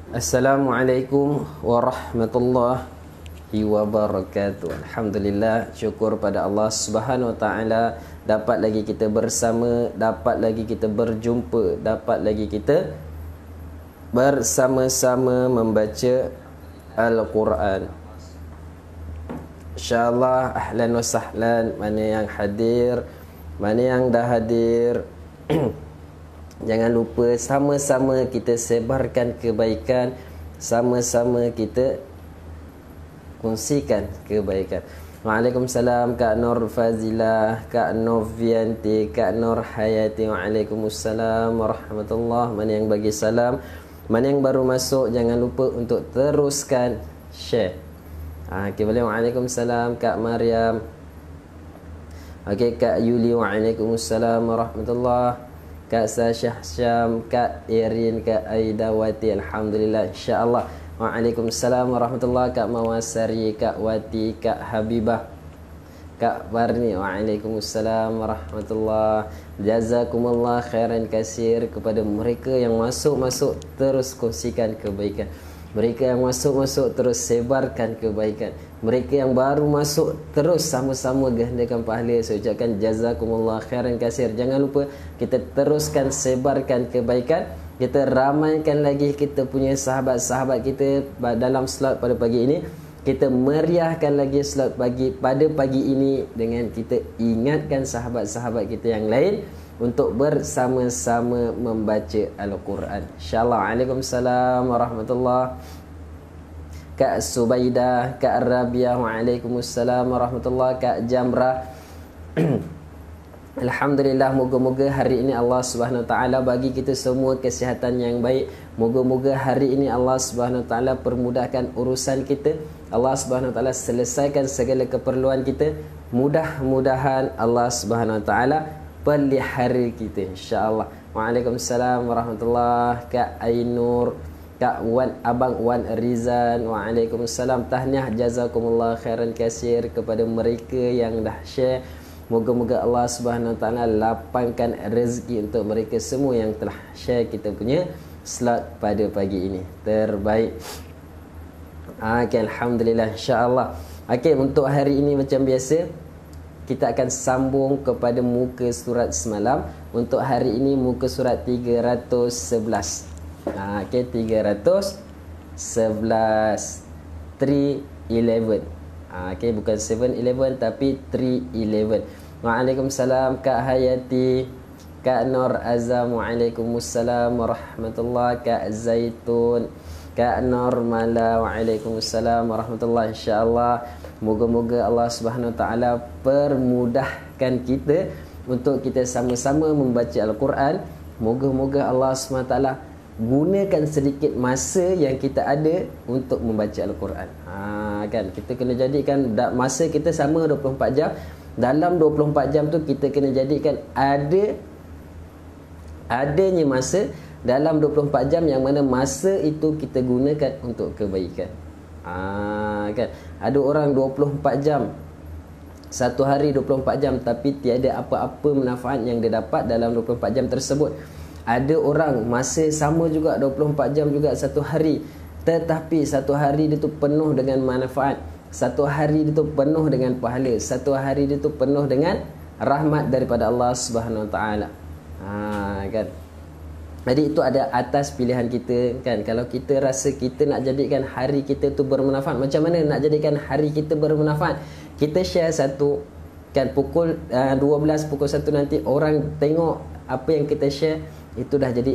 Assalamualaikum warahmatullahi wabarakatuh. Alhamdulillah, syukur pada Allah Subhanahu wa taala dapat lagi kita bersama, dapat lagi kita berjumpa, dapat lagi kita bersama-sama membaca Al-Quran. InsyaAllah, ahlan wa sahlan. Mana yang hadir, mana yang dah hadir, jangan lupa sama-sama kita sebarkan kebaikan, sama-sama kita kongsikan kebaikan. Waalaikumsalam Kak Nur Fazilah, Kak Novianti, Kak Nur Hayati. Waalaikumsalam warahmatullahi. Mana yang bagi salam, mana yang baru masuk, jangan lupa untuk teruskan share. Okey, boleh. Waalaikumsalam Kak Maryam. Okey, Kak Yuli. Waalaikumsalam warahmatullahi. Kak Sashah Syam, Kak Irin, Kak Aidawati. Alhamdulillah, insyaAllah. Waalaikumsalam warahmatullahi. Kak Mawasari, Kak Wati, Kak Habibah, Kak Barni. Waalaikumsalam warahmatullahi. Jazakumullah khairan kasir. Kepada mereka yang masuk-masuk, terus kongsikan kebaikan. Mereka yang masuk-masuk, terus sebarkan kebaikan. Mereka yang baru masuk, terus sama-sama gandakan pahala. Saya ucapkan jazakumullah khairan kasir. Jangan lupa kita teruskan sebarkan kebaikan. Kita ramaikan lagi kita punya sahabat-sahabat kita dalam slot pada pagi ini. Kita meriahkan lagi slot pada pagi ini dengan kita ingatkan sahabat-sahabat kita yang lain untuk bersama-sama membaca Al-Quran. InsyaAllah. Waalaikumsalam warahmatullahi. Kak Subaidah, Kak Rabiah. Waalaikumsalam warahmatullahi. Kak Jamrah. Alhamdulillah, moga-moga hari ini Allah Subhanahu Wa Taala bagi kita semua kesihatan yang baik. Moga-moga hari ini Allah Subhanahu Wa Taala permudahkan urusan kita. Allah Subhanahu Wa Taala selesaikan segala keperluan kita. Mudah-mudahan Allah Subhanahu Wa Taala pelihara kita, insya-Allah. Waalaikumsalam warahmatullahi. Kak Ainur, Kak Wan, Abang Wan Rizan. Waalaikumsalam. Tahniah jazakumullah khairan kasir kepada mereka yang dah share. Moga-moga Allah Subhanahu Wa Taala lapangkan rezeki untuk mereka semua yang telah share kita punya slot pada pagi ini. Terbaik. Okey, alhamdulillah, insya-Allah. Okey, untuk hari ini macam biasa kita akan sambung kepada muka surat semalam. Untuk hari ini muka surat 311. Okey, 311 311. Okey, bukan 711 tapi 311. Waalaikumsalam Kak Hayati, Kak Nur Azam. Waalaikumsalam warahmatullahi. Kak Zaitun, Kak Normala. Waalaikumsalam warahmatullahi. InsyaAllah, moga-moga Allah Subhanahu Wa Taala permudahkan kita untuk kita sama-sama membaca Al-Quran. Moga-moga Allah Subhanahu Wa Taala gunakan sedikit masa yang kita ada untuk membaca Al-Quran. Kan kita kena jadikan masa kita sama 24 jam. Dalam 24 jam tu kita kena jadikan adanya masa dalam 24 jam yang mana masa itu kita gunakan untuk kebaikan. Kan ada orang 24 jam, satu hari 24 jam, tapi tiada apa-apa manfaat yang dia dapat dalam 24 jam tersebut. Ada orang masa sama juga 24 jam juga satu hari, tetapi satu hari dia tu penuh dengan manfaat, satu hari dia tu penuh dengan pahala, satu hari dia tu penuh dengan rahmat daripada Allah Subhanahu Wa Taala. Kan. Jadi itu ada atas pilihan kita, kan. Kalau kita rasa kita nak jadikan hari kita tu bermanfaat, macam mana nak jadikan hari kita bermanfaat? Kita share satu, kan, pukul 12, pukul 1 nanti orang tengok apa yang kita share, itu dah jadi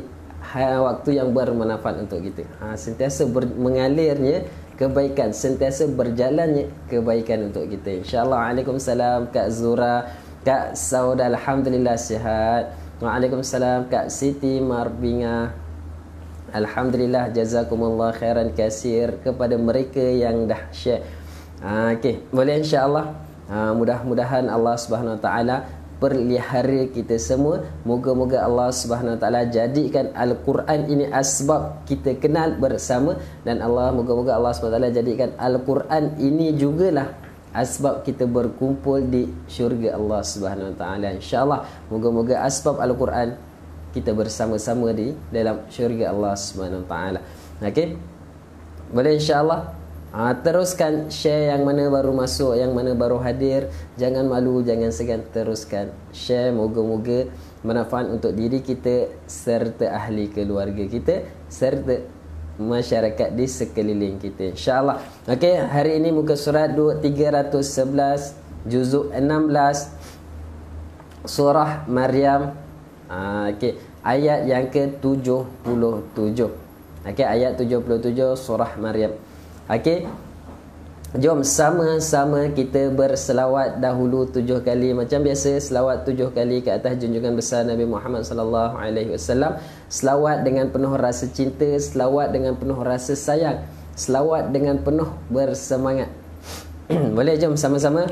waktu yang bermanfaat untuk kita. Sentiasa mengalirnya kebaikan, sentiasa berjalannya kebaikan untuk kita, insya-Allah. Waalaikumsalam Kak Zura, Kak Sauda. Alhamdulillah sihat. Waalaikumsalam Kak Siti Marbinga. Alhamdulillah, jazakumullah khairan kasir kepada mereka yang dah share. Okey, boleh, insya-Allah. Mudah-mudahan Allah Subhanahu Wa Taala pelihara kita semua. Moga-moga Allah Subhanahu Wa Taala jadikan Al-Quran ini asbab kita kenal bersama, dan moga-moga Allah Subhanahu Wa Taala jadikan Al-Quran ini jugalah asbab kita berkumpul di syurga Allah Subhanahu Wa Taala, insya-Allah. Moga-moga asbab Al-Quran kita bersama-sama di dalam syurga Allah Subhanahu Wa Taala. Okey. Boleh insya-Allah. Teruskan share yang mana baru masuk, yang mana baru hadir. Jangan malu, jangan segan, teruskan share. Moga-moga manfaat untuk diri kita serta ahli keluarga kita serta masyarakat di sekeliling kita, insya-Allah. Okey, hari ini muka surat 311 juzuk 16 surah Maryam. Okey, ayat yang ke-77. Okey, ayat 77 surah Maryam. Okey. Jom sama-sama kita berselawat dahulu 7 kali macam biasa. Selawat 7 kali ke atas junjungan besar Nabi Muhammad sallallahu alaihi wasallam. Selawat dengan penuh rasa cinta, selawat dengan penuh rasa sayang, selawat dengan penuh bersemangat. Boleh, jom sama-sama.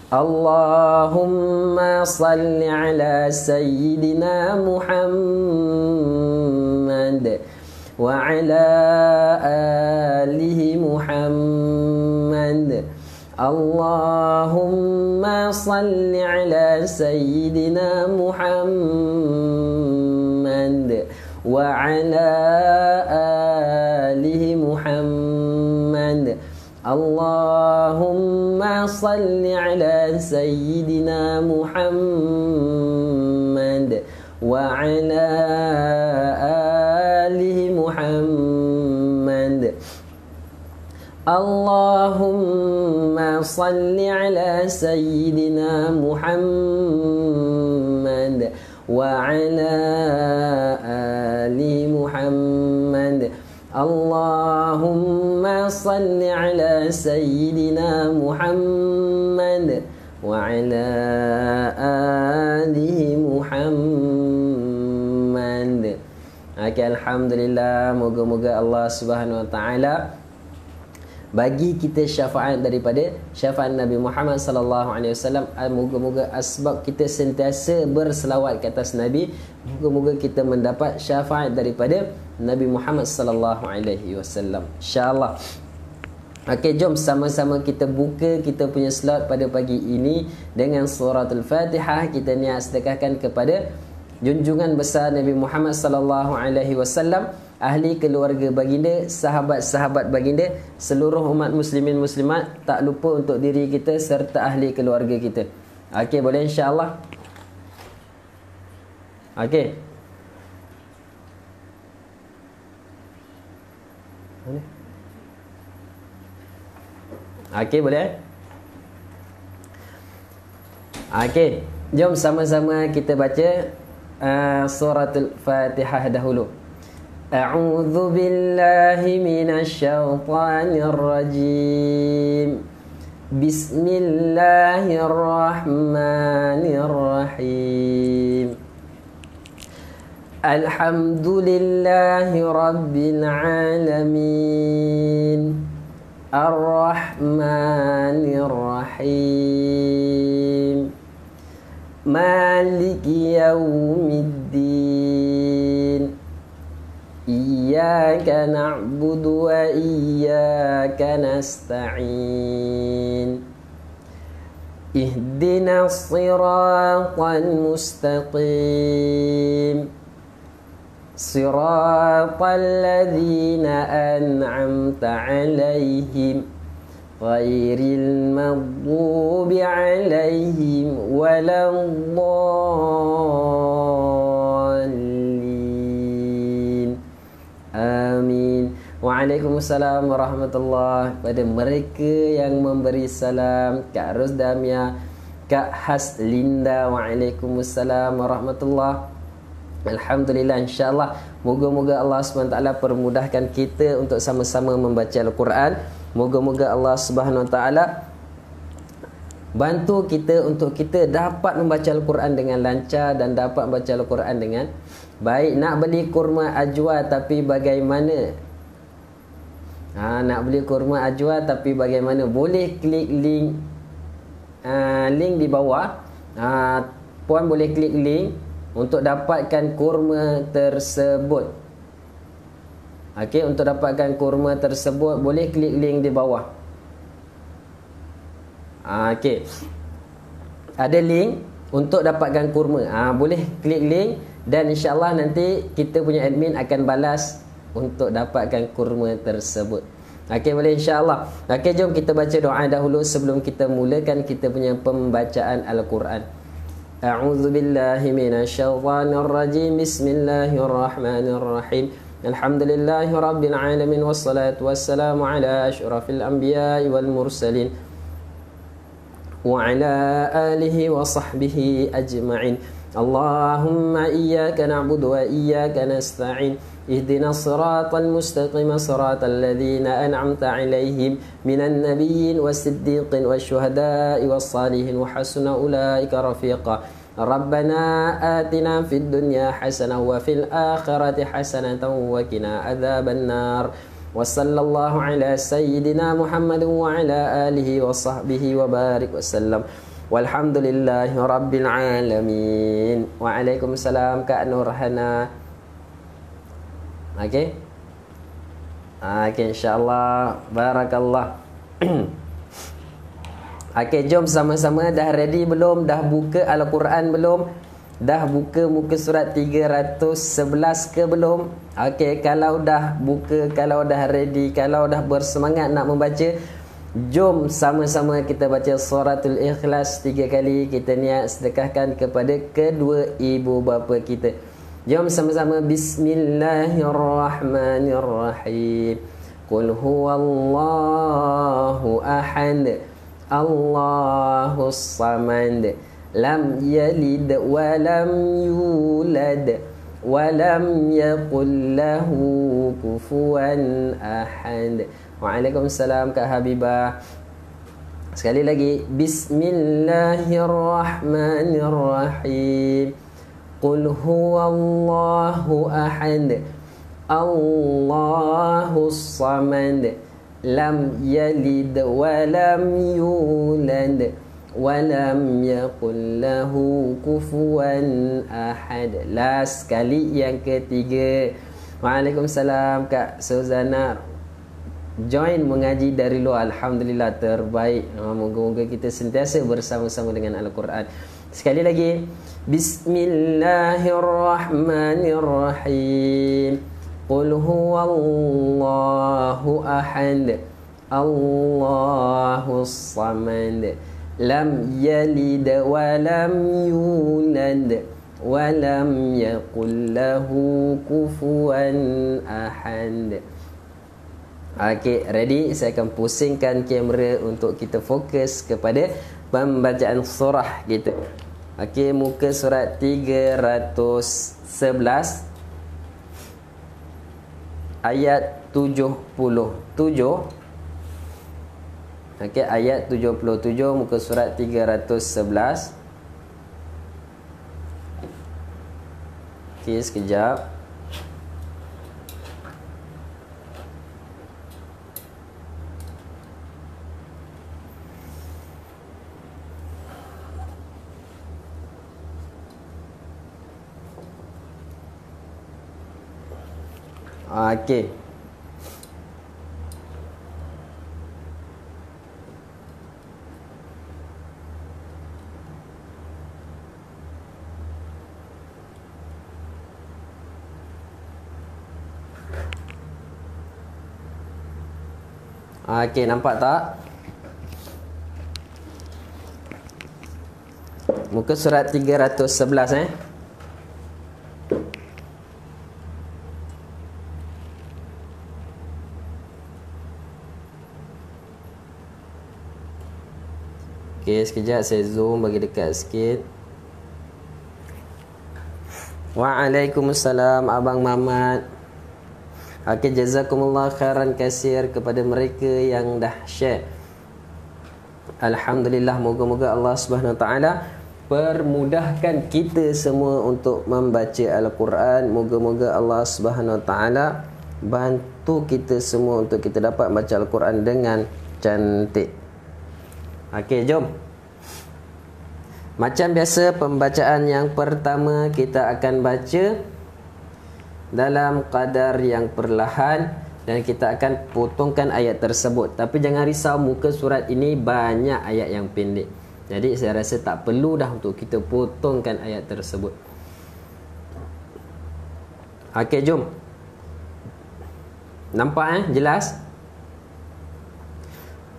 Allahumma salli ala sayyidina Muhammad wa ala alihi Muhammad. Allahumma salli ala sayyidina Muhammad wa ala alihi Muhammad. Allahumma salli ala sayyidina Muhammad wa ala alihi Muhammad. Allahumma salli ala sayyidina Muhammad wa ala ali Muhammad. Allahumma salli ala sayyidina Muhammad wa ala ali Muhammad. Okay, alhamdulillah, moga-moga Allah Subhanahu wa taala bagi kita syafaat daripada syafaat Nabi Muhammad sallallahu alaihi wasallam. Moga-moga asbab kita sentiasa berselawat ke atas Nabi, moga-moga kita mendapat syafaat daripada Nabi Muhammad sallallahu alaihi wasallam, insya-Allah. Okey, jom sama-sama kita buka kita punya slot pada pagi ini dengan suratul Fatihah. Kita niat sedekahkan kepada junjungan besar Nabi Muhammad sallallahu alaihi wasallam, ahli keluarga baginda, sahabat-sahabat baginda, seluruh umat muslimin muslimat, tak lupa untuk diri kita serta ahli keluarga kita. Okey, boleh insya-Allah. Okey. Okey, boleh? Okey, jom sama-sama kita baca suratul Fatihah dahulu. A'udzu billahi minasy syaithanir rajim. Bismillahirrahmanirrahim. Alhamdulillahi rabbil alamin. Ar-Rahmanir Rahim. Maliki yaumiddin. Iyyaka na'budu wa iyyaka nasta'in. Ihdinas siratal mustaqim. Siratal ladzina an'amta 'alaihim ghairil maghdubi 'alaihim waladdallin. Amin. Waalaikumsalam warahmatullahi. Pada mereka yang memberi salam, Kak Rusdamia, Kak Haslinda, waalaikumsalam warahmatullahi. Alhamdulillah, insya-Allah. Moga-moga Allah SWT permudahkan kita untuk sama-sama membaca Al-Quran. Moga-moga Allah SWT bantu kita untuk kita dapat membaca Al-Quran dengan lancar dan dapat membaca Al-Quran dengan baik. Nak beli kurma ajwa tapi bagaimana? Nak beli kurma ajwa tapi bagaimana? Boleh klik link di bawah. Puan boleh klik link untuk dapatkan kurma tersebut. Okey, untuk dapatkan kurma tersebut boleh klik link di bawah. Okey. Ada link untuk dapatkan kurma. Boleh klik link dan insya-Allah nanti kita punya admin akan balas untuk dapatkan kurma tersebut. Okey, boleh insya-Allah. Okey, jom kita baca doa dahulu sebelum kita mulakan kita punya pembacaan Al-Quran. A'udzu billahi minasyaitonir rajim. Bismillahirrahmanirrahim. Alhamdulillahi rabbil alamin wassalatu wassalamu ala asyrafil anbiya'i wal mursalin wa ala alihi wa sahbihi ajma'in. Allahumma iyyaka na'budu wa iyyaka nasta'in. اهدنا الصراط المستقيم صراط الذين أنعمت عليهم من النبيين والصديقين والشهداء والصالحين وحسن أولئك رفيقا. ربنا آتنا في الدنيا حسنة وفي الآخرة حسنة وقنا عذاب النار. وصلى الله على سيدنا محمد وعلى آله وصحبه وبارك وسلم والحمد لله رب العالمين. وعليكم السلام Kak Nurhana. Okey. Okey, insya-Allah. Barakallah. Okey, jom sama-sama. Dah ready belum? Dah buka Al-Quran belum? Dah buka muka surat 311 ke belum? Okey, kalau dah buka, kalau dah ready, kalau dah bersemangat nak membaca, jom sama-sama kita baca suratul Ikhlas 3 kali. Kita niat sedekahkan kepada kedua ibu bapa kita. Jom sama-sama. Bismillahirrahmanirrahim. Qul huwallahu ahad, Allahus samad, lam yalid wa lam yulad wa lam yakul lahu kufuwan ahad. Waalaikumsalam Kak Habibah. Sekali lagi. Bismillahirrahmanirrahim. Qul huwallahu ahad, Allahus samad, lam yalid wa lam yulad wa lam yakul lahu kufuwan ahad. Last kali, yang ketiga. Waalaikumsalam Kak Suzana. Join mengaji dari luar, alhamdulillah, terbaik. Moga-moga kita sentiasa bersama-sama dengan Al-Quran. Sekali lagi. Bismillahirrahmanirrahim. Qul huwallahu ahad, Allahus samad, lam yalid wa lam yulad wa lam yakul lahu kufuwan ahad. Okey, ready? Saya akan pusingkan kamera untuk kita fokus kepada pembacaan surah kita. Okey, muka surat 311 ayat 77. Okey, ayat 77 muka surat 311. Okey, sekejap. Okey. Okey, nampak tak? Muka surat 311 Okey, sekejap saya zoom bagi dekat sikit. Waalaikumsalam Abang Mamat. Okey, jazakumullah khairan kasir kepada mereka yang dah share. Alhamdulillah, moga-moga Allah Subhanahu Wa Taala permudahkan kita semua untuk membaca Al-Quran. Moga-moga Allah Subhanahu Wa Taala bantu kita semua untuk kita dapat baca Al-Quran dengan cantik. Okey, jom. Macam biasa, pembacaan yang pertama kita akan baca dalam kadar yang perlahan dan kita akan potongkan ayat tersebut. Tapi jangan risau, muka surat ini banyak ayat yang pendek. Jadi saya rasa tak perlu dah untuk kita potongkan ayat tersebut. Okey, jom. Nampak jelas?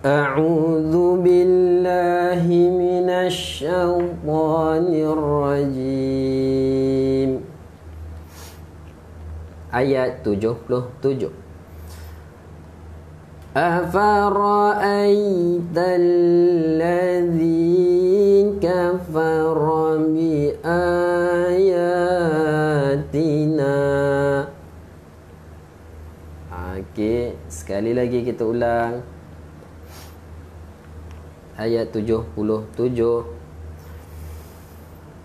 A'udzu billahi minasy syaithanir rajim. Ayat 77. Afara'aital ladzi kafara bi ayatina. Okey, sekali lagi kita ulang. Ayat 77.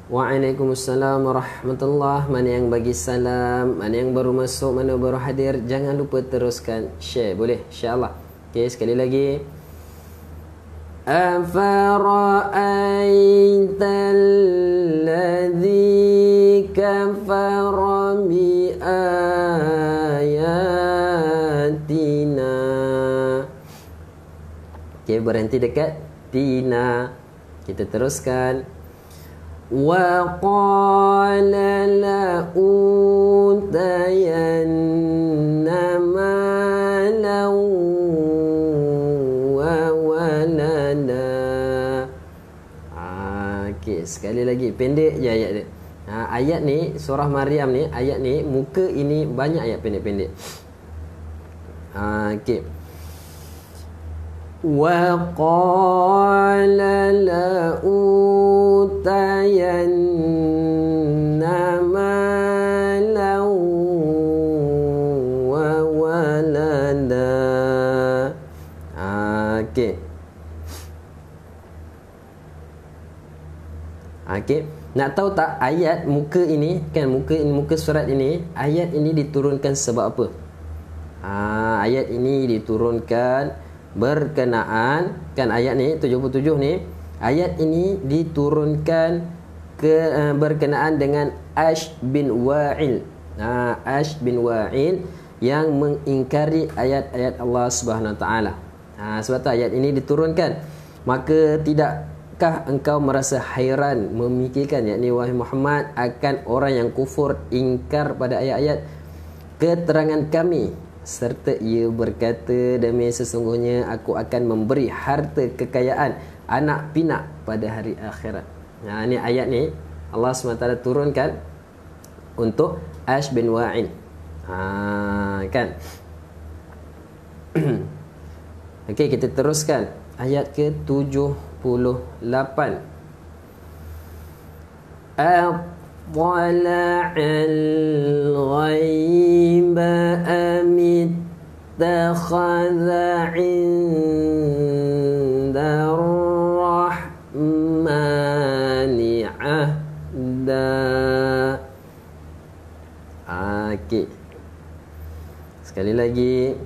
Waalaikumsalam warahmatullahi. Mana yang bagi salam, mana yang baru masuk, mana baru hadir, jangan lupa teruskan share. Boleh? InsyaAllah. Okey, sekali lagi. Afara'aital ladzi kafara bi ayatina. Okey, berhenti dekat Tina. Kita teruskan. Wa qala la utayanna malan wa walada. Okey, sekali lagi pendek je ayat dia. Ayat ni surah Maryam ni, ayat ni muka ini banyak ayat pendek-pendek. Okey. Wa qala la utayanna malan wa walada. Okey. Okey, nak tahu tak ayat muka ini kan, muka surat ini, ayat ini diturunkan sebab apa? Ayat ini diturunkan berkenaan kan, ayat ni 77 ni, ayat ini diturunkan berkenaan dengan Ash bin Wa'il. Ash bin Wa'il yang mengingkari ayat-ayat Allah Subhanahu Wa Taala. Sebab tu ayat ini diturunkan. Maka tidakkah engkau merasa hairan memikirkan, yakni wahai Muhammad, akan orang yang kufur ingkar pada ayat-ayat keterangan kami, serta ia berkata, demi sesungguhnya aku akan memberi harta kekayaan anak pinak pada hari akhirat. Ni ayat ni Allah SWT turunkan untuk Ash bin Wa'il. Kan? Okey, kita teruskan ayat ke-78. Tala'al ghaiba amit takhadha inda rahmani ahda. Okey, sekali lagi.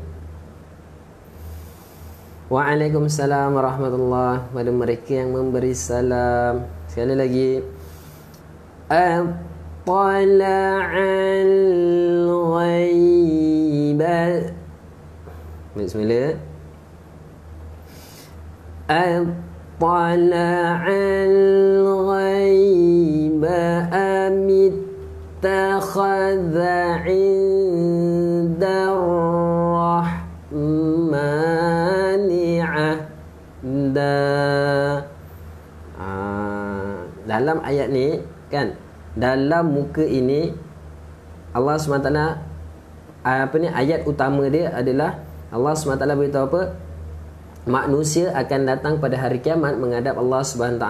Waalaikumsalam warahmatullahi. Pada mereka yang memberi salam. Sekali lagi. Tala'al ghaiba. Bismillah. Tala'al ghaiba amit takhadha inda rahmani ahda. Dalam ayat ni kan, dalam muka ini Allah SWT ayat utama dia adalah Allah SWT beritahu apa? Manusia akan datang pada hari kiamat menghadap Allah SWT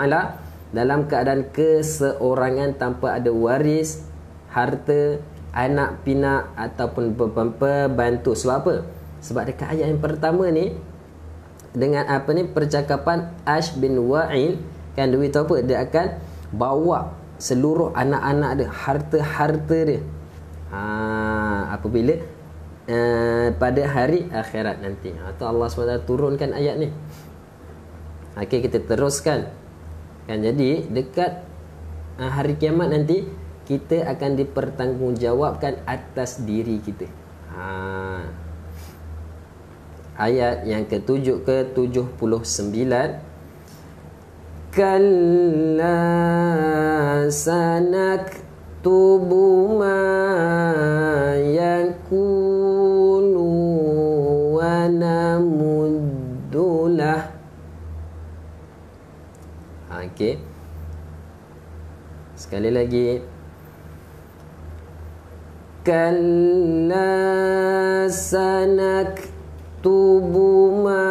dalam keadaan keseorangan, tanpa ada waris, harta, anak pinak ataupun pembantu. Sebab apa? Sebab dekat ayat yang pertama ni, dengan percakapan Ash bin Wa'il kan, dia beritahu apa? Dia akan bawa seluruh anak-anak dia, harta-harta dia, apabila pada hari akhirat nanti. Tu Allah SWT turunkan ayat ni. Okey, kita teruskan kan. Jadi dekat hari kiamat nanti, kita akan dipertanggungjawabkan atas diri kita. Ayat yang ke-79. Kalla sanaktubu ma yakulu Okey. Sekali lagi. Kalla sanaktubu ma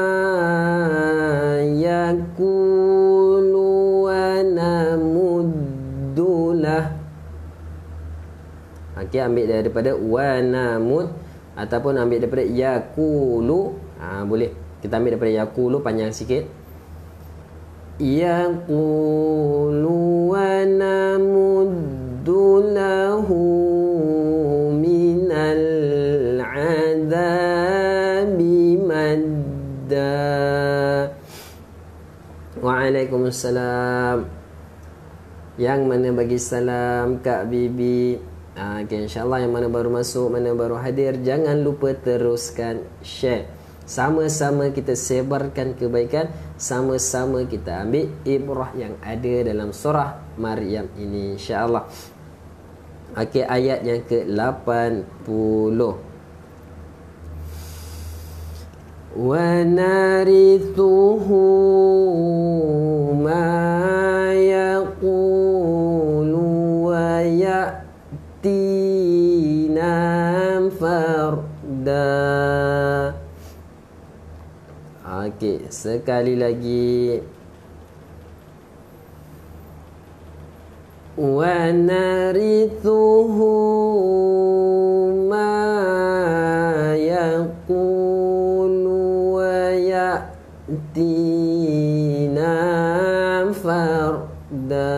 yakulu wa namuddulah. Okey, ambil daripada wa namud ataupun ambil daripada yakulu. Boleh. Kita ambil daripada yakulu panjang sikit. Yaqulu wa namuddu lahu minal adabi madda. Waalaikumsalam. Yang mana bagi salam Kak Bibi. Okay, insyaAllah yang mana baru masuk, mana baru hadir, jangan lupa teruskan share. Sama-sama kita sebarkan kebaikan, sama-sama kita ambil ibrah yang ada dalam surah Maryam ini, insya-Allah. Okey, ayat yang ke-80. Wa narithuhu ma yaqulu wa ya'tina farda. Okey, sekali lagi. Wa narithuhu ma yaqulu wa ya'tina farda.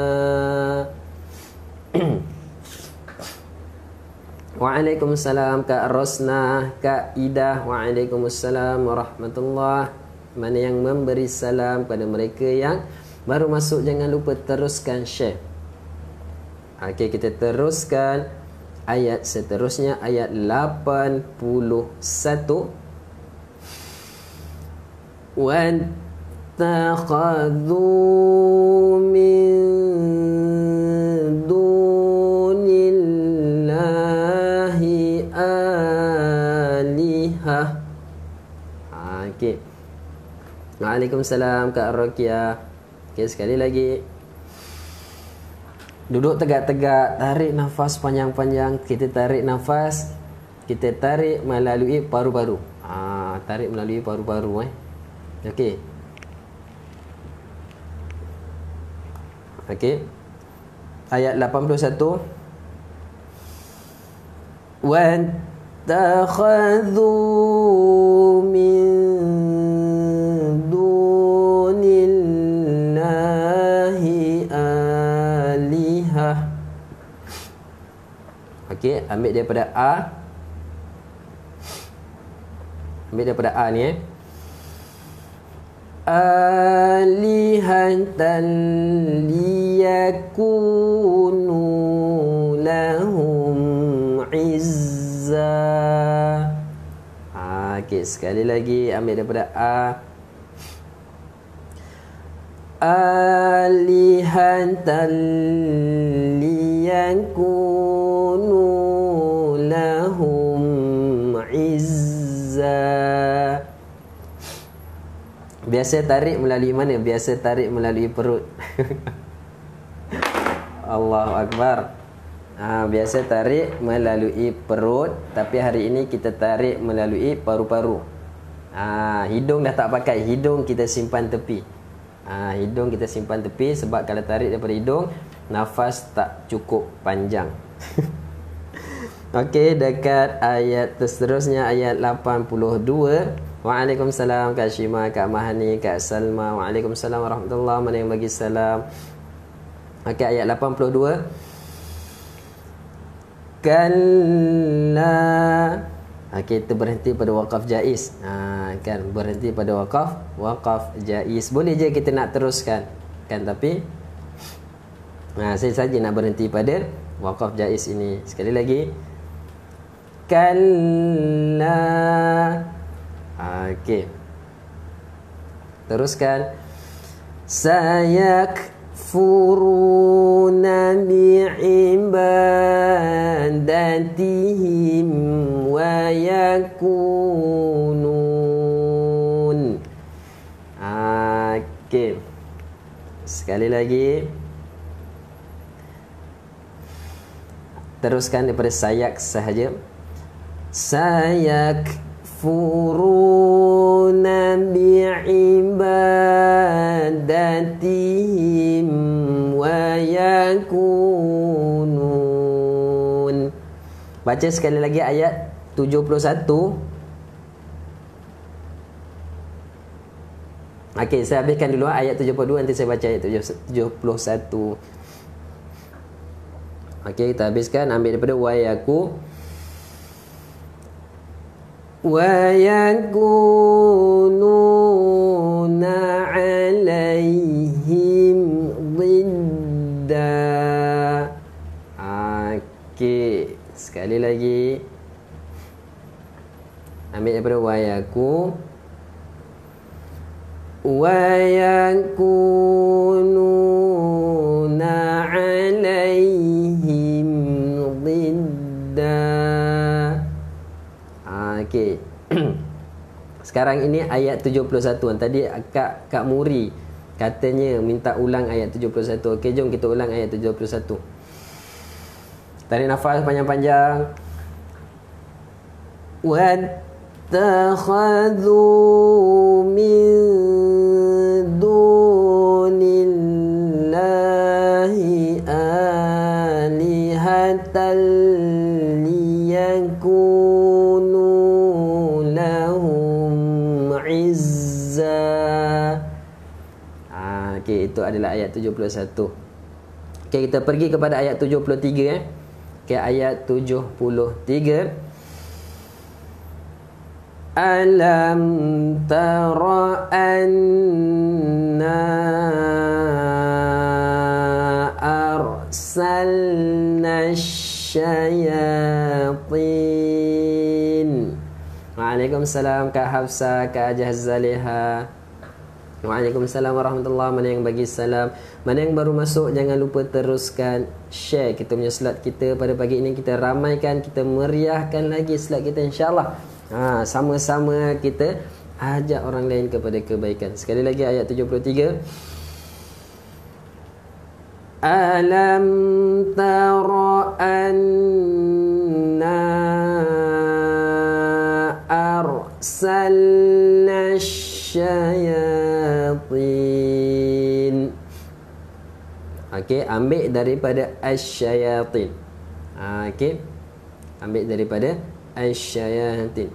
Waalaikumsalam Kak Rosna, Kak Ida. Waalaikumsalam warahmatullahi. Mana yang memberi salam kepada mereka yang baru masuk, jangan lupa teruskan share. Okey, kita teruskan ayat seterusnya, ayat 81. Wattakhadhu min dunillahi alihah. Okey. Waalaikumsalam Kak Rokia. Okey, sekali lagi. Duduk tegak-tegak, tarik nafas panjang-panjang. Kita tarik nafas, kita tarik melalui paru-paru. Tarik melalui paru-paru Okey. Okey. Ayat 81. Wattakhadhu min Okey, ambil daripada A. Ambil daripada A ni Alihatan liyakunu lahum izza. Okey, sekali lagi ambil daripada A. Alihatan liyakunu lahum izza. Biasa tarik melalui mana? Biasa tarik melalui perut. Allahu Akbar. Biasa tarik melalui perut, tapi hari ini kita tarik melalui paru-paru. Hidung dah tak pakai, hidung kita simpan tepi. Hidung kita simpan tepi, sebab kalau tarik daripada hidung, nafas tak cukup panjang. Okey, dekat ayat seterusnya, ayat 82. Waalaikumsalam Kak Shima, Kak Mahani, Kak Salma. Waalaikumsalam warahmatullahi. Mana yang bagi salam? Okey, ayat 82. Kalla. Okey, kita berhenti pada waqaf jaiz. Kan, berhenti pada waqaf jaiz. Boleh je kita nak teruskan, kan, tapi saya saja nak berhenti pada waqaf jaiz ini. Sekali lagi. Kalla. Okey. Teruskan. Sayakfuruna bi'ibadatihim wa yakunun. Okey. Sekali lagi. Teruskan daripada sayak sahaja. Sayakfuruna bi'ibadatihim wa yakunun. Baca sekali lagi ayat 71. Okey, saya habiskan dulu ayat 72, nanti saya baca ayat 71. Okey, kita habiskan, ambil daripada wa yakununa alaihim didda. Okey, sekali lagi. Ambil daripada wa yakununa alaihim didda. Okey. Sekarang ini ayat 71. Tadi Kak Muri katanya minta ulang ayat 71. Okey, jom kita ulang ayat 71. Tarik nafas panjang-panjang. Wattakhadhu min dunillahi alihatan liyakunu lahum izza. Okey, itu adalah ayat 71. Okey, kita pergi kepada ayat 73. Okey, ayat 73. Alam tara anna arsalna syayatin. Waalaikumsalam Kak Hafsah, Kak Ajah Zaliha. Waalaikumsalam warahmatullahi. Mana yang bagi salam, mana yang baru masuk, jangan lupa teruskan share kita punya slot kita pada pagi ini. Kita ramaikan, kita meriahkan lagi slot kita, insyaAllah. Sama-sama kita ajak orang lain kepada kebaikan. Sekali lagi ayat 73. Alam tara anna arsalna syayatin. Okey, ambil daripada asyayatin. Okey, ambil daripada asyayatin.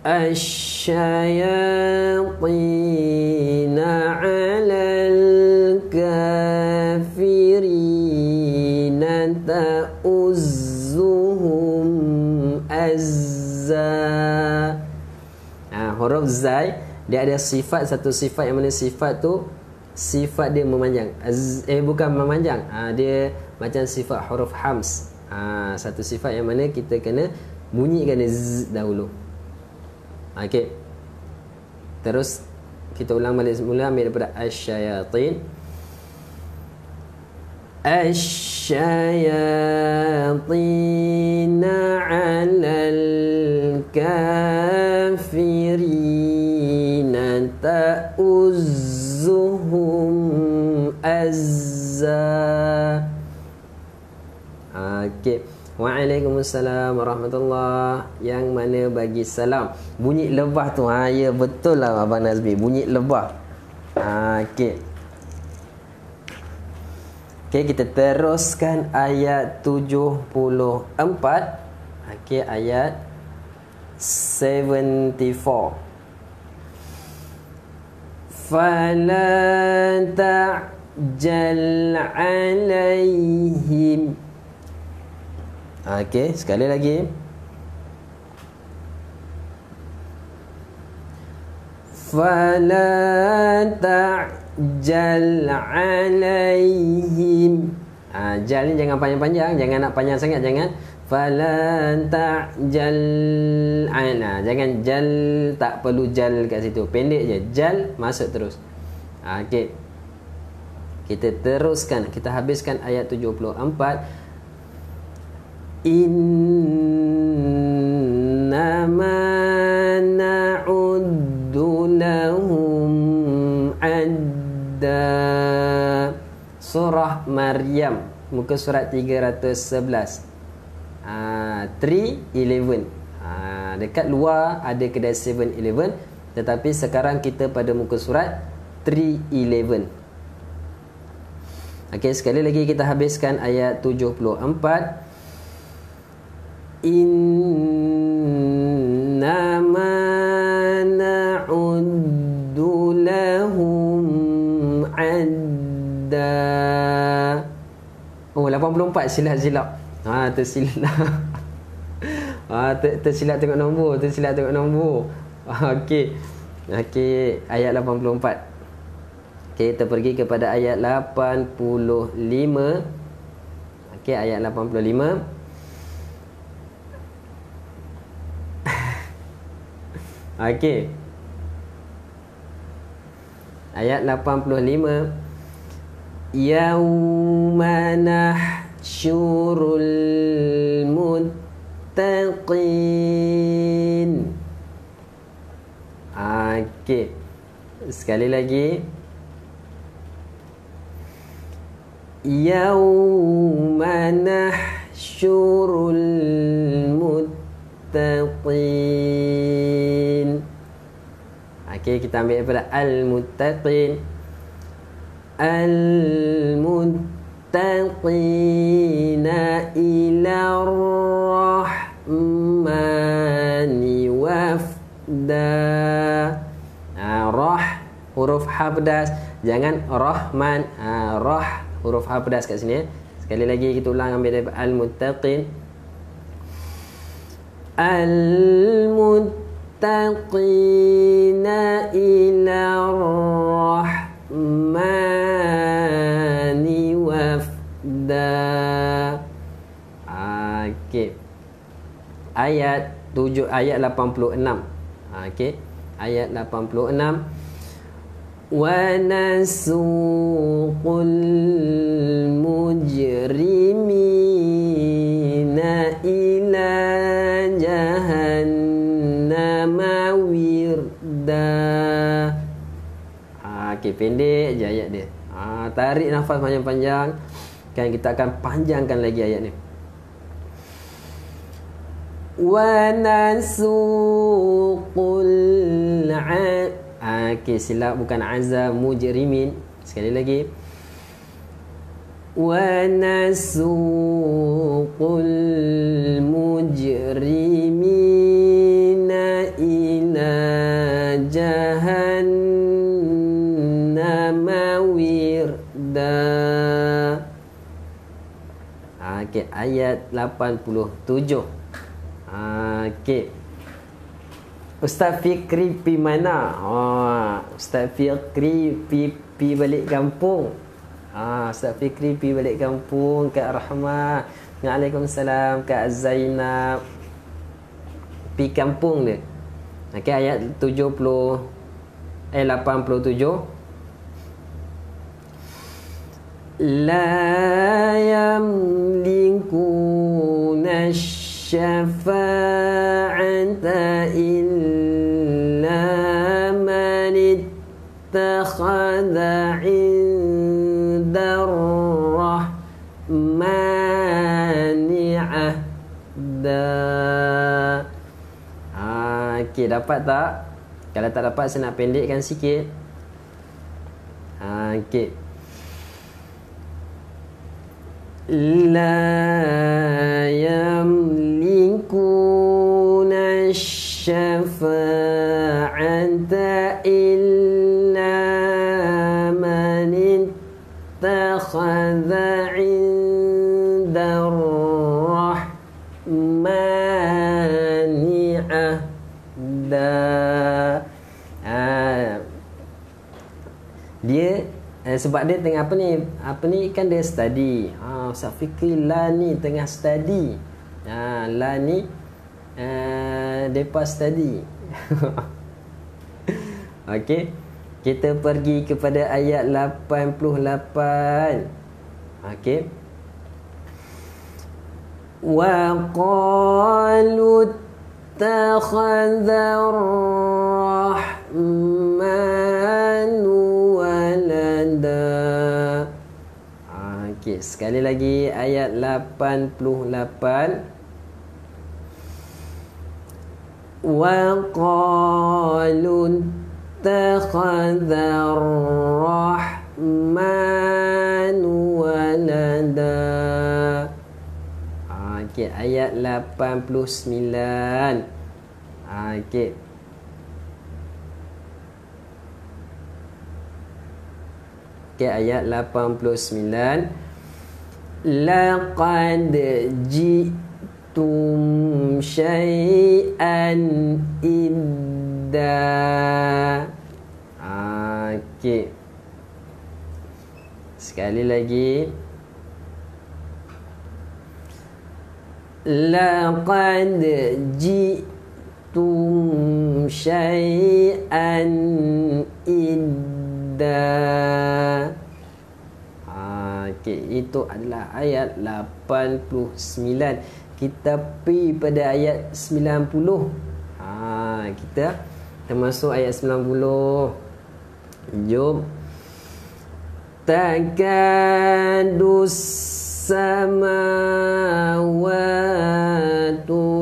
Asyayatina 'alal kafirina ta'uzzuhum azza. Huruf zai dia ada sifat, satu sifat yang mana sifat tu sifat dia memanjang. Bukan memanjang. Dia macam sifat huruf hams. Satu sifat yang mana kita kena bunyikan z dahulu. Okey. Terus kita ulang balik semula, ambil daripada asyayatin. Asyayatina 'alal kafirina ta'uzzuhum azza. Okey. Waalaikumsalam warahmatullahi. Yang mana bagi salam bunyi lebah tu. Ya, betul lah Abang Nazmi, bunyi lebah. Okey. Okey, kita teruskan ayat 74. Okey, ayat 74. Fala ta'jal 'alaihim. Okey, sekali lagi. Fala ta'jal 'alaihim. Jal ni jangan panjang-panjang, jangan nak panjang sangat, jangan. Fala ta'jal 'ala. Jangan jal, tak perlu jal kat situ. Pendek je, jal masuk terus. Okey. Kita teruskan, kita habiskan ayat 74. Innama na'uddu lahum adda. Maryam, muka surat 311. 311. Dekat luar ada kedai 7-Eleven, tetapi sekarang kita pada muka surat 311. Okey, sekali lagi kita habiskan ayat 74. Innama na'uddu lahum adda. Oh, 84 silap-silap. Tersilap. Tersilap tengok nombor, Okey. Okey, ayat 84. Okey, kita pergi kepada ayat 85. Okey, ayat 85. Okey. Ayat 85. Yauma nahsyurul muttaqin. Okey. Sekali lagi. Yauma nahsyurul muttaqin. Okey, kita ambil daripada al-muttaqin. Al-muttaqina ila rahmani wafda. Rah huruf ha pedas, jangan rahman. Huruf ha pedas kat sini. Sekali lagi kita ulang, ambil daripada al-muttaqin. Al-muttaqina ila rahmani wafda. Okey. Ayat 86. Okey. Ayat 86. Wa nasuqul mujrimina ila jahannama wirda. Okey, pendek je ayat dia. Tarik nafas panjang-panjang. Kan kita akan panjangkan lagi ayat ni. Wa nasuqul okey, silap, bukan azab mujrimin. Sekali lagi. Wa nasuqul mujrimina ila jahannama wirda. Okey, ayat 87. Okey. Ustaz Fikri pi mana? Ustaz Fikri pi balik kampung. Ustaz Fikri pi balik kampung. Kak Rahmah. Waalaikumsalam. Kak Zainab pi kampung dia. Okey, ayat 87. La yamlikuna syafa'ata illa man ittakhadha 'inda ar-rahmani 'ahda. Okey, dapat tak? Kalau tak dapat, saya nak pendekkan sikit. Okey. La yamlikuna syafa'ata illa man ittakhadha 'inda ar-rahmani 'ahda. Dia sebab dia tengah apa ni kan dia study. Ustaz Fikri lah ni tengah study. Lah ni depa study. Okey, kita pergi kepada ayat 88. Okey. Wa qalu ittakhadha ar-rahmanu walada. Okey, sekali lagi ayat 88. Wa qalu ittakhadha ar-rahmanu walada. Okey, ayat 89. Okey. Okey, ayat 89. Laqad ji'tum syai'an idda. Okey. Sekali lagi. Laqad ji'tum syai'an idda. Okey, itu adalah ayat 89. Kita pergi pada ayat 90. Kita termasuk ayat 90. Jom. Takadus samawatu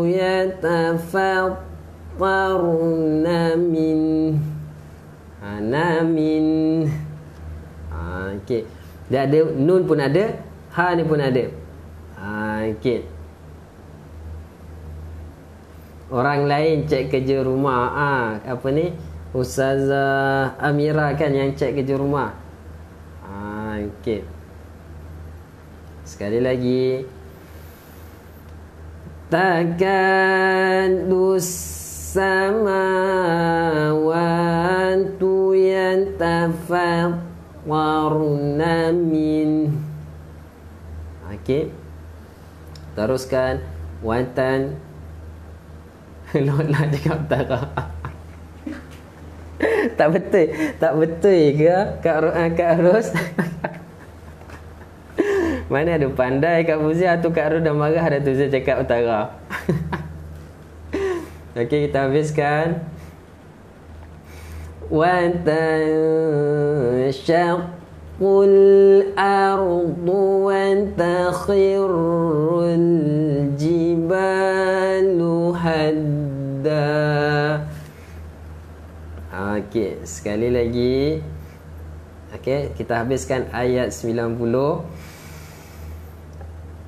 yatafattarna min. Namin. Okey. Dia ada nun pun ada, ha ni pun ada. Okey. Orang lain cek kerja rumah. Apa ni? Ustazah Amira kan yang cek kerja rumah. Okey. Sekali lagi. Takadus samawatu yatafattarna min. Okey. Teruskan. Watan. Lola cakap utara. Tak betul. Tak betul ke Kak Ros? Mana ada pandai Kak Fuzia tu, Kak Ros dah marah dah tu saya cakap utara. Okey, kita habiskan. Wa tanshaqqul ardu wa takhirrul jibalu hadda. Okey, sekali lagi. Okey, kita habiskan ayat 90.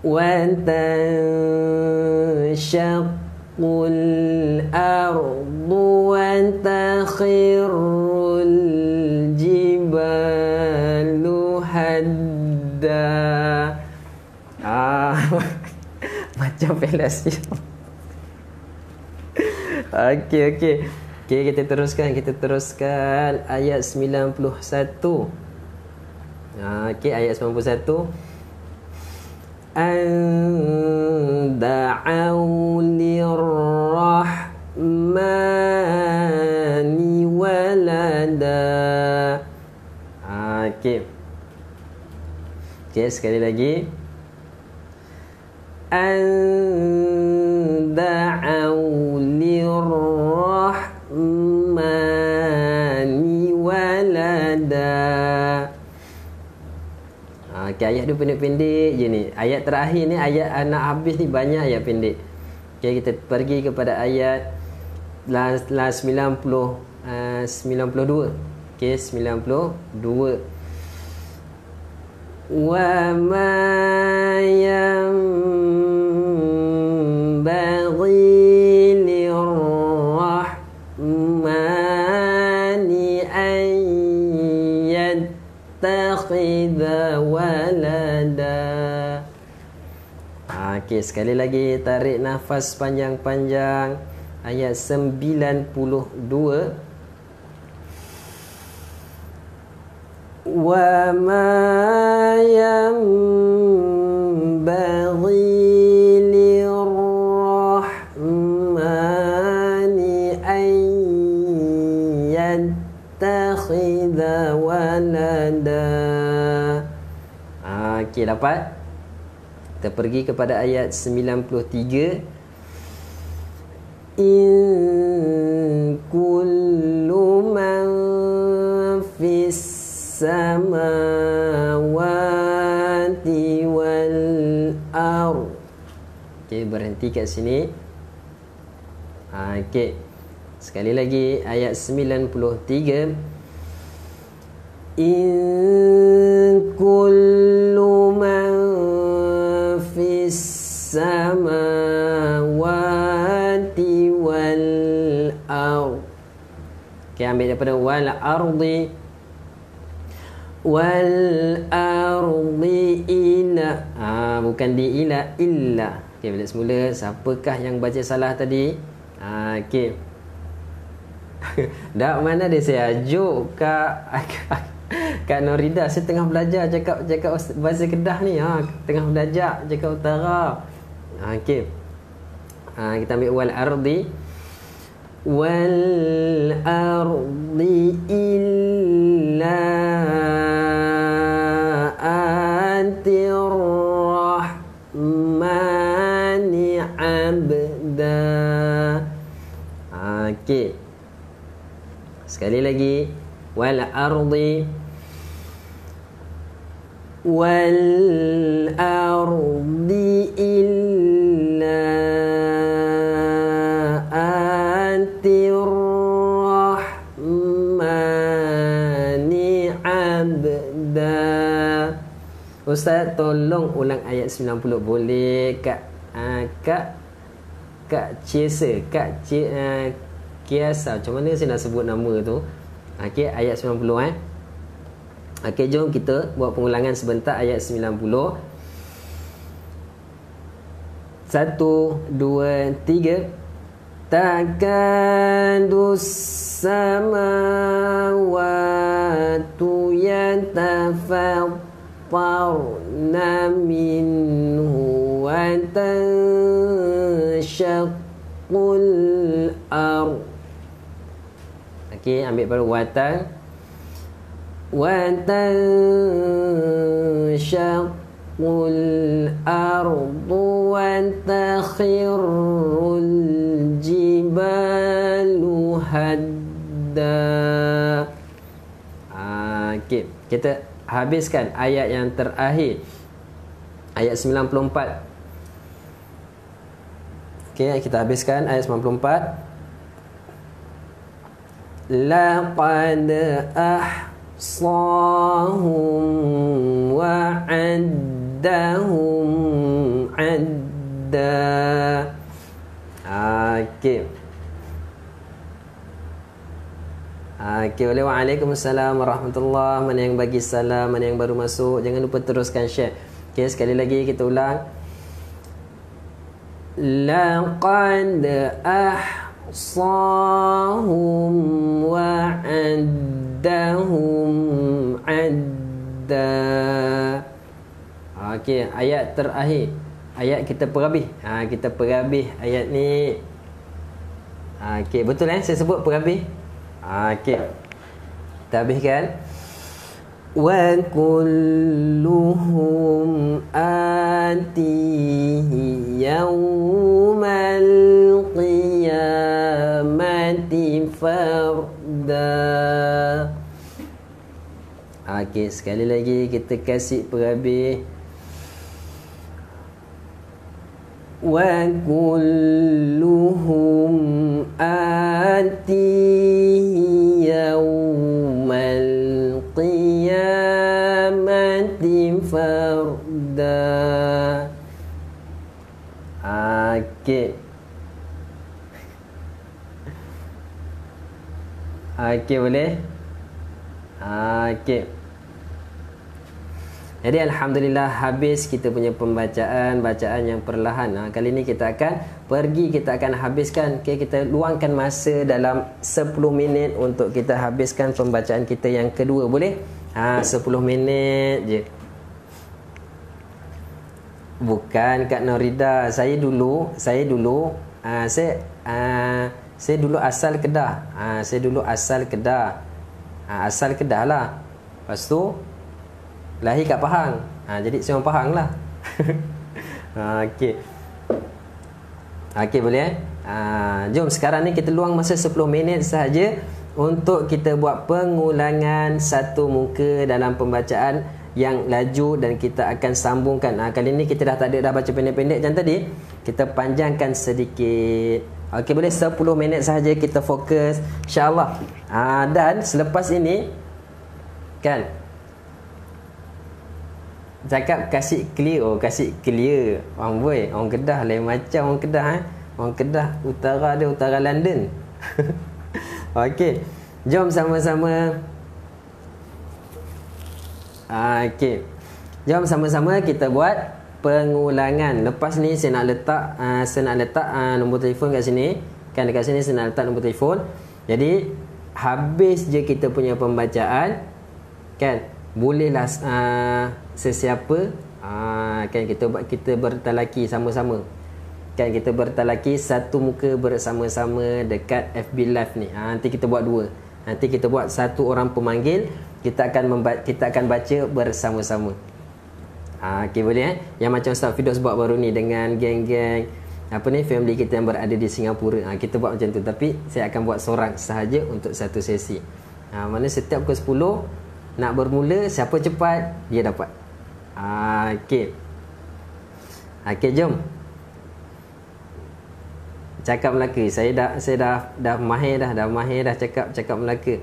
Wa tanshaqqul ardu wa takhirrul jibalu hadda. Macam pelasi. Okey. Okey, kita teruskan ayat 91. Okey, ayat 91. Da'au lirrahmani walada. Okey. Okey, sekali lagi. Da'au lirrahmani walada. Okey, ayat dia pendek-pendek je ni. Ayat terakhir ni, ayat anak habis ni banyak ayat pendek. Okey, kita pergi kepada ayat 92. Okey, 92. Wa ma yanbaghi lirrahmani an yattakhidha walada. Okey, sekali lagi tarik nafas panjang-panjang. Ayat 92. Wa ma yanbaghi lirrahmani an yattakhidha walada. Okey, dapat? Kita pergi kepada ayat 93. In kullu man fis samawati berhenti kat sini. Okey. Sekali lagi ayat 93. In kullu man fis samawati wal ard. Okey, ambil daripada wal ardi. Wal ardi ila. Bukan di ila, illa. Okey, balik semula. Siapakah yang baca salah tadi? Okey. Dak mana dia saya ajuk Kak Norida, saya tengah belajar cakap bahasa Kedah ni. Tengah belajar cakap utara. Okey. Kita ambil wal ardi. Wal ardi illa antir rahmani abda. Okey. Sekali lagi. Wal ardi. Wal ardi illa antir rahmani abda. Ustaz, tolong ulang ayat 90 boleh? Kak Ciesa, Kiasa, macam mana saya nak sebut nama tu? Okey, ayat 90 Okey, jom kita buat pengulangan sebentar ayat 90. 1, 2, 3. Takadus samawatu yatafattarna minhu wa tanshaqqul ardh. Okey, ambil baru watan. Watan syaqqul ardu wa takhirul jibalu hadda. Okey, kita habiskan ayat yang terakhir. Ayat 94. Okey, kita habiskan ayat 94. Laqad ahsahum wa addahum adda. Okey. Waalaikumsalam warahmatullahi. Mana yang bagi salam, mana yang baru masuk, jangan lupa teruskan share. Okey, sekali lagi kita ulang. Laqad ahsahum wa addahum adda. Okey, ayat terakhir. Ayat kita perhabis. Kita perhabis ayat ni. Okey, betul saya sebut perhabis. Okey. Kita habiskan. Wa kulluhum atihi yawmal qiyamati farda. Okey, sekali lagi kita kasih perhabis. Wa kulluhum atihi yawmal qiyamati farda. Okey. Okey, boleh? Okey. Jadi alhamdulillah habis kita punya bacaan yang perlahan. Kali ni kita akan habiskan. Okay, kita luangkan masa dalam 10 minit untuk kita habiskan pembacaan kita yang kedua, boleh? 10 minit je. Bukan Kak Norida, saya dulu saya dulu asal Kedah. Saya dulu asal Kedah. Asal Kedah lah. Lepas tu lahir kat Pahang. Jadi saya orang Pahang lah. Okey. Okey, boleh jom sekarang ni kita luang masa 10 minit sahaja untuk kita buat pengulangan satu muka dalam pembacaan yang laju dan kita akan sambungkan. Kali ni kita dah tak ada dah baca pendek-pendek macam tadi. Kita panjangkan sedikit. Okey, boleh 10 minit sahaja kita fokus, insya-Allah. Dan selepas ini kan cakap kasih clear. Kasih clear. Orang boy, orang Kedah lain macam orang Kedah Orang Kedah utara dia utara London. Okey. Jom sama-sama. Okey. Jom sama-sama kita buat pengulangan. Lepas ni saya nak letak nombor telefon kat sini. Kan dekat sini saya nak letak nombor telefon. Jadi habis je kita punya pembacaan, kan, bolehlah sesiapa kan kita bertalaki sama-sama. Kan kita bertalaki satu muka bersama-sama dekat FB Live ni. Nanti kita buat dua. Nanti kita buat satu orang pemanggil, kita akan baca bersama-sama. Okey, boleh Yang macam Ustaz Fidos buat baru ni dengan geng-geng family kita yang berada di Singapura. Kita buat macam tu, tapi saya akan buat seorang sahaja untuk satu sesi. Mana setiap pukul 10 nak bermula, siapa cepat dia dapat. Okey. Okey, jom. Cakap Melaka. Saya dah mahir dah cakap Melaka.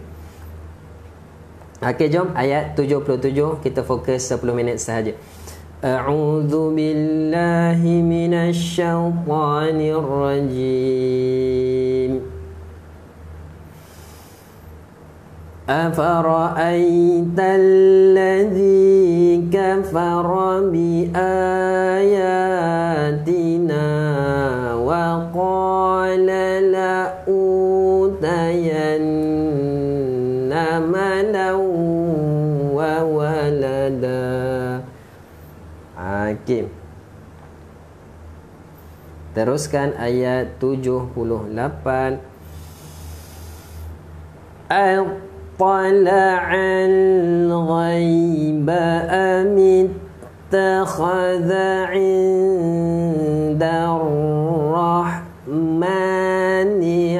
Okey, jom ayat 77 kita fokus 10 minit sahaja. A'udzu billahi minasy syaithanir rajim. Afara'aita alladhi kafara bi ayatina wa qala la utayanna malan wa walada. Okey. Teruskan ayat 78. Tala'al ghaiba am ittakhadha 'inda ar-rahmani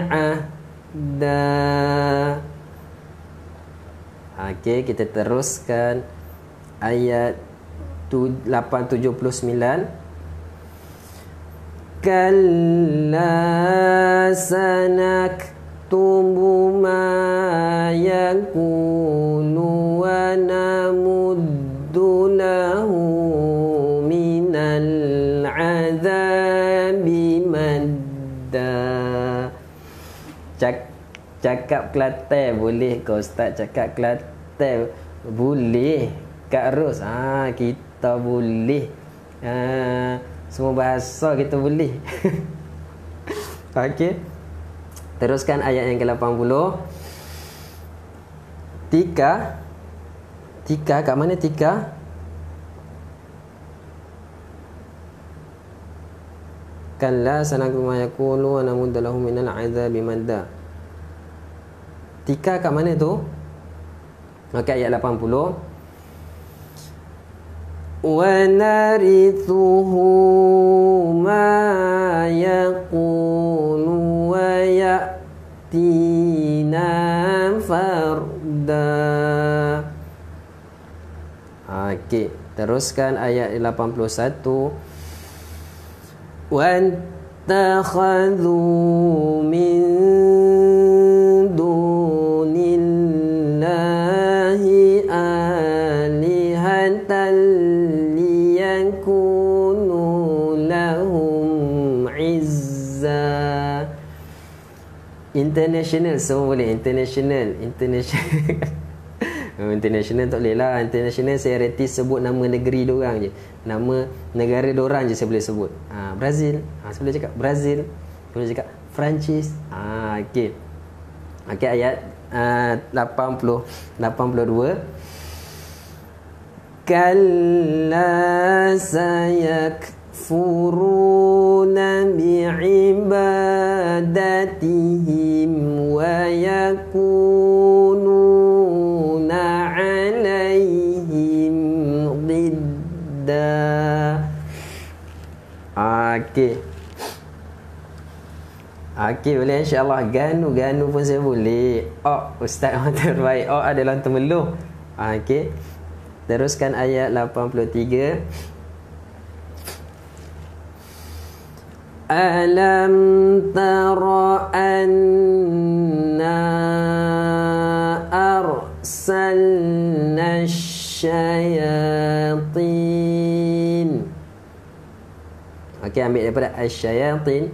'ahda. Okey, kita teruskan ayat 879. Kalla sanaktubu ma yakulu wa namuddu lahu minal azabi madda. Cakap Kelantan boleh ke Ustaz? Cakap Kelantan boleh. Kak Ros, kita boleh. Semua bahasa kita boleh. Okey. Teruskan ayat yang ke-80. Tika kat mana Tika? Kalla sanakum ma yaqulu wa namuddu lahu minal azabi madda. Tika kat mana tu? Okey, ayat 80. Wa narithuhu ma yaqulu wa ya'tina farda. Okey, teruskan ayat 81. Wa takhadhu min dunillahi alihatan liyakunu lahum izza. International semua boleh. International International tak boleh lah. International saya reti sebut nama negeri diorang je. Nama negara diorang je saya boleh sebut. Brazil. Saya boleh cakap Brazil. Saya boleh cakap Perancis. Okey. Okey, ayat 82. Kalla sayakfuruna bi'ibadatihim wa yakununa 'alaihim didda. Okey, boleh insya-Allah. Ganu pun saya boleh. Ustaz yang terbaik. Adalah temeluh. Okey. Teruskan ayat 83. Alam tara anna arsalna syayatin. Okey, ambil daripada asyayatin.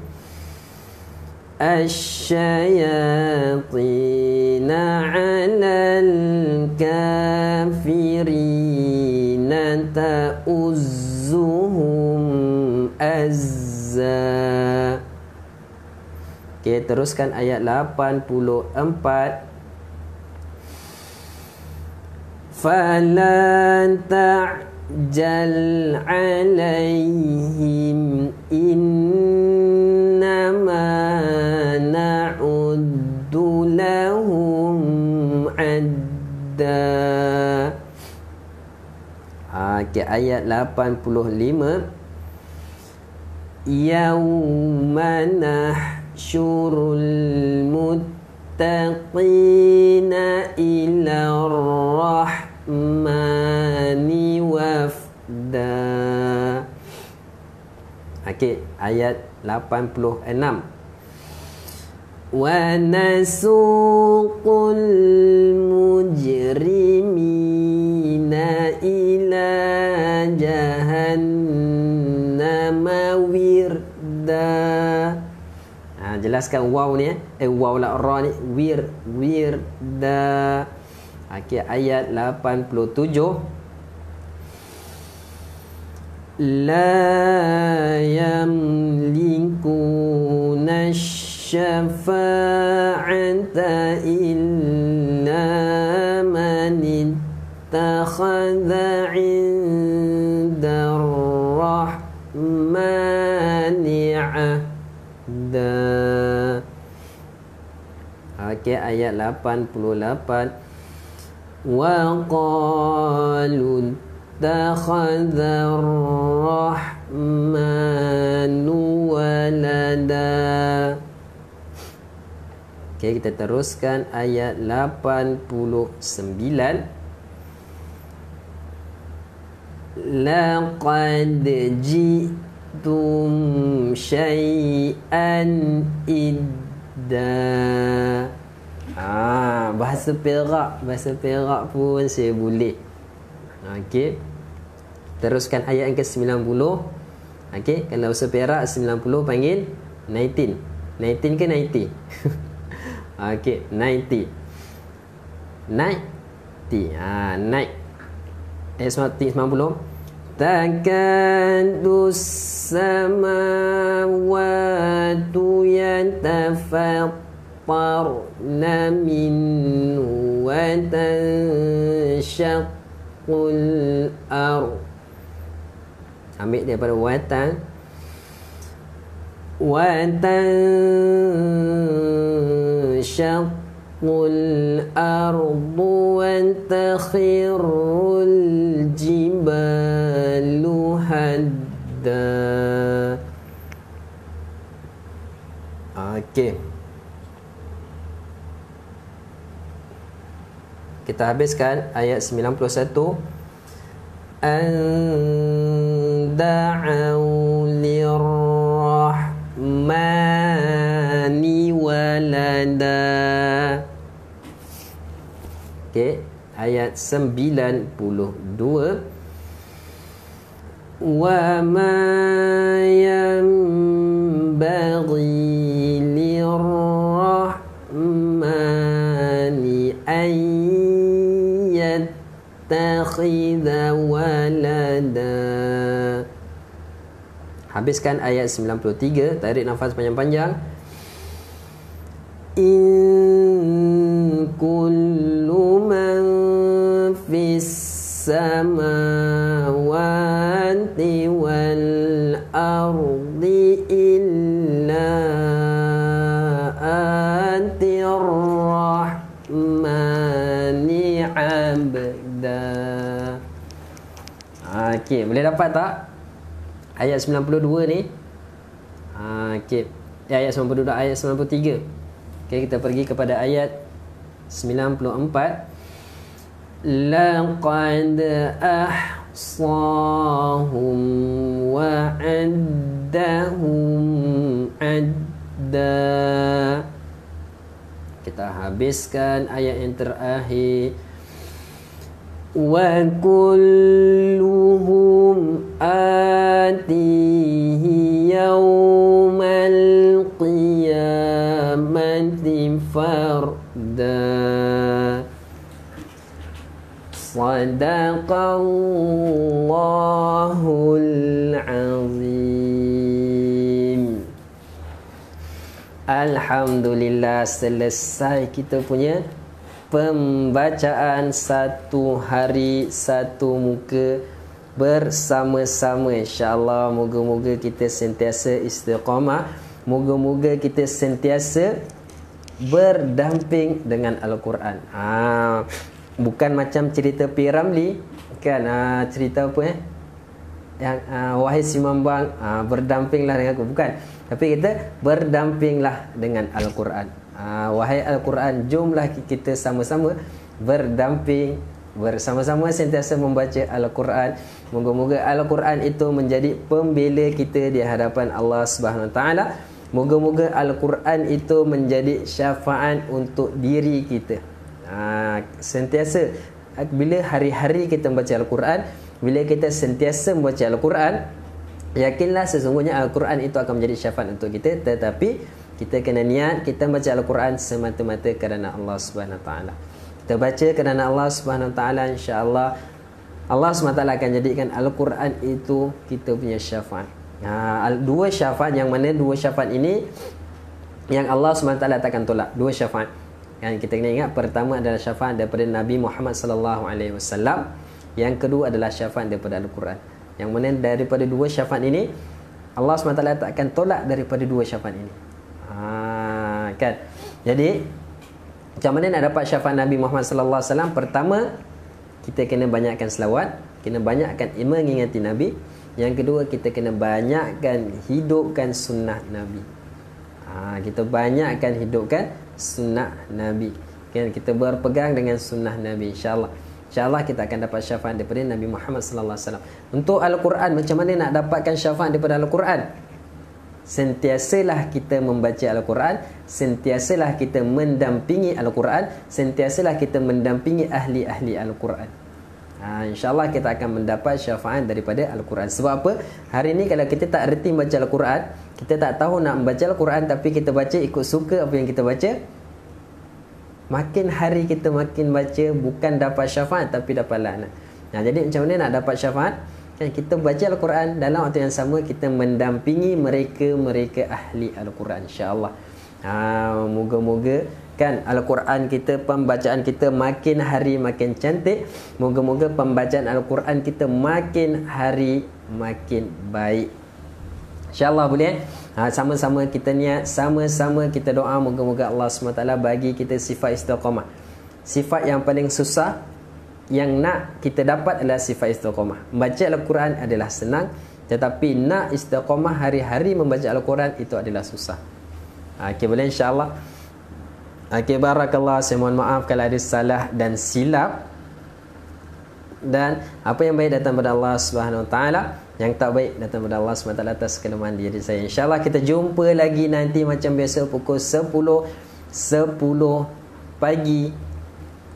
Asyayatina 'alal kafirina ta'uzzuhum azza. Okey, teruskan ayat 84. Falan ta'jal 'alaihim innama na'uddu lahum 'adda. Okey, ayat 85. Yawma nahsyurul muttaqina ila rahmani wafda. Okey, ayat 86. Wa nasuqul mujrimina ila jahannama wirda. Jelaskan waw ni waw la ra ni wirda. Okey, ayat 87. La yamlikuna syafa'ata illa man ittakhadha 'inda ar-rahmani 'ahda. Okey, ayat 88. Wa qalu ittakhadha ar-rahmanu walada. Okey, kita teruskan ayat 89. Laqad ji'tum syai'an idda. Bahasa Perak pun saya boleh. Okey, teruskan ayat yang ke-90. Okey, kalau bahasa Perak 90 panggil 19. 19 ke 90? Okey, 90. Naik. Naik. Ayat 90. Takadus samawatu yatafattarna minhu wa tanshaqqul ardh. Ambil daripada watan. Tanshaqqul ardu wa takhirrul jibalu hadda. Okey, kita habiskan ayat 91. Anda'u lirrahmani walada. Okey, ayat 92. Wa ma yanbaghi lirrahmani an yattakhidha walada. Habiskan ayat 93. Tarik nafas panjang-panjang. In kullu man fis samawati wal ardi illa atir rahmani abda. Okey, boleh dapat tak ayat 92 ni? Okey, ayat 92, ayat 93. Okey, kita pergi kepada ayat 94. Laqad ahsahum wa addahum adda. Kita habiskan ayat yang terakhir. Wa kulluhum atihi yawmal qiyamati farda. Sadaqallahul azim. Alhamdulillah, selesai kita punya pembacaan satu hari satu muka bersama-sama. InsyaAllah moga-moga kita sentiasa istiqamah, moga-moga kita sentiasa berdamping dengan Al-Quran. Bukan macam cerita P. Ramli kan, cerita apa yang wahai si Mambang, berdampinglah dengan aku. Bukan, tapi kita berdampinglah dengan Al-Quran. Wahai Al-Quran, jomlah kita sama-sama berdamping, bersama-sama sentiasa membaca Al-Quran. Moga-moga Al-Quran itu menjadi pembela kita di hadapan Allah Subhanahu Wa Taala. Moga-moga Al-Quran itu menjadi syafaat untuk diri kita. Sentiasa bila hari-hari kita membaca Al-Quran, bila kita sentiasa membaca Al-Quran, yakinlah sesungguhnya Al-Quran itu akan menjadi syafaat untuk kita. Tetapi kita kena niat kita baca Al-Quran semata-mata kerana Allah Subhanahu Wa Taala. Kita baca kerana Allah Subhanahu Wa Taala, insya-Allah Allah Subhanahu Wa Taala akan jadikan Al-Quran itu kita punya syafaat. Dua syafaat, yang mana dua syafaat ini yang Allah Subhanahu Wa Taala takkan tolak. Dua syafaat yang kita kena ingat, pertama adalah syafaat daripada Nabi Muhammad sallallahu alaihi wasallam. Yang kedua adalah syafaat daripada Al-Quran. Yang mana daripada dua syafaat ini Allah SWT tak akan tolak daripada dua syafaat ini. Kan? Jadi macam mana nak dapat syafaat Nabi Muhammad sallallahu alaihi wasallam? Pertama, kita kena banyakkan selawat, kena banyakkan mengingati Nabi. Yang kedua, kita kena banyakkan hidupkan sunnah Nabi. Kita banyakkan hidupkan sunnah Nabi. Kan, kita berpegang dengan sunnah Nabi, insya-Allah. InsyaAllah kita akan dapat syafaat daripada Nabi Muhammad sallallahu alaihi wasallam. Untuk Al-Quran, macam mana nak dapatkan syafaat daripada Al-Quran? Sentiasalah kita membaca Al-Quran, sentiasalah kita mendampingi Al-Quran, sentiasalah kita mendampingi ahli-ahli Al-Quran. InsyaAllah kita akan mendapat syafaat daripada Al-Quran. Sebab apa? Hari ini kalau kita tak reti baca Al-Quran, kita tak tahu nak membaca Al-Quran, tapi kita baca ikut suka apa yang kita baca, makin hari kita makin baca bukan dapat syafaat tapi dapat laknat. Jadi macam mana nak dapat syafaat? Kan kita baca Al-Quran, dalam waktu yang sama kita mendampingi mereka ahli Al-Quran, insya-Allah. Moga-moga kan Al-Quran kita, pembacaan kita makin hari makin cantik. Moga-moga pembacaan Al-Quran kita makin hari makin baik, insya-Allah. Boleh? Sama-sama kita niat, sama-sama kita doa, moga-moga Allah SWT bagi kita sifat istiqamah. Sifat yang paling susah yang nak kita dapat adalah sifat istiqamah. Membaca Al-Quran adalah senang, tetapi nak istiqamah hari-hari membaca Al-Quran itu adalah susah. Okey, boleh, insya-Allah. Okey, barakallah. Saya mohon maaf kalau ada salah dan silap, dan apa yang baik datang daripada Allah Subhanahu Wa Taala, yang tak baik datang daripada Allah SWT atas kelemahan diri saya. InsyaAllah kita jumpa lagi nanti macam biasa pukul 10 pagi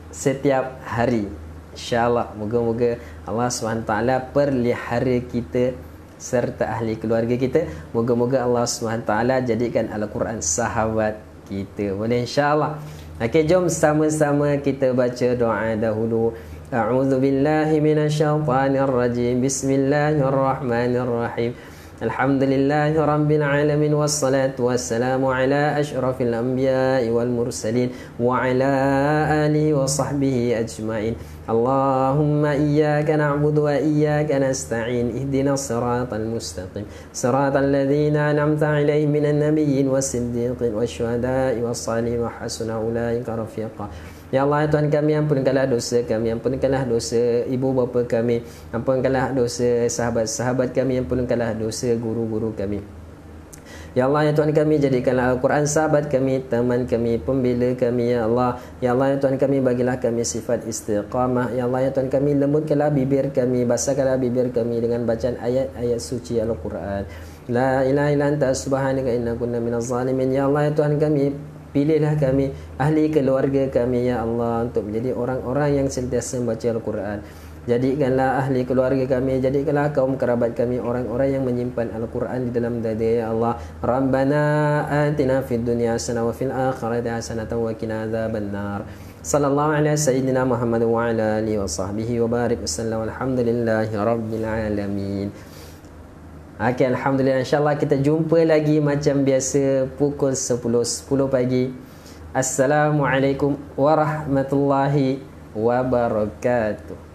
setiap hari, InsyaAllah. Moga-moga Allah SWT pelihara kita serta ahli keluarga kita. Moga-moga Allah SWT jadikan Al-Quran sahabat kita. Boleh, insyaAllah. Okey, jom sama-sama kita baca doa dahulu. A'udzu billahi minasyaitonir rajim. Bismillahirrahmanirrahim. Alhamdulillahi rabbil alamin, wassalatu wassalamu ala asyrafil anbiya'i wal mursalin wa ala alihi wa sahbihi ajma'in. Allahumma iyyaka na'budu wa iyyaka nasta'in. Ihdinas siratal mustaqim, siratal ladzina an'amta 'alaihim minan nabiyyin was-siddiqin wasyuhada'i was-salihin wa hasuna ulaika rafiqa. Ya Allah, ya Tuhan kami, ampunkanlah dosa kami, ampunkanlah dosa ibu bapa kami, ampunkanlah dosa sahabat-sahabat kami, ampunkanlah dosa guru-guru kami. Ya Allah, ya Tuhan kami, jadikanlah Al-Quran sahabat kami, teman kami, pembela kami, ya Allah. Ya Allah, ya Tuhan kami, bagilah kami sifat istiqamah. Ya Allah, ya Tuhan kami, lembutkanlah bibir kami, basahkanlah bibir kami dengan bacaan ayat-ayat suci Al-Quran. La ilaha illa anta subhanaka inna kunna minaz zalimin. Ya Allah, ya Tuhan kami, pilihlah kami, ahli keluarga kami ya Allah, untuk menjadi orang-orang yang sentiasa membaca Al-Quran. Jadikanlah ahli keluarga kami, jadikanlah kaum kerabat kami orang-orang yang menyimpan Al-Quran di dalam dada ya Allah. Rabbana atina fid dunya hasanah wa fil akhirati hasanah wa qina adzabannar. Sallallahu ala sayyidina Muhammad wa ala alihi wa sahbihi wa barik wasallam. Alhamdulillahi rabbil alamin. Okay, alhamdulillah, insyaAllah kita jumpa lagi macam biasa pukul 10 pagi. Assalamualaikum warahmatullahi wabarakatuh.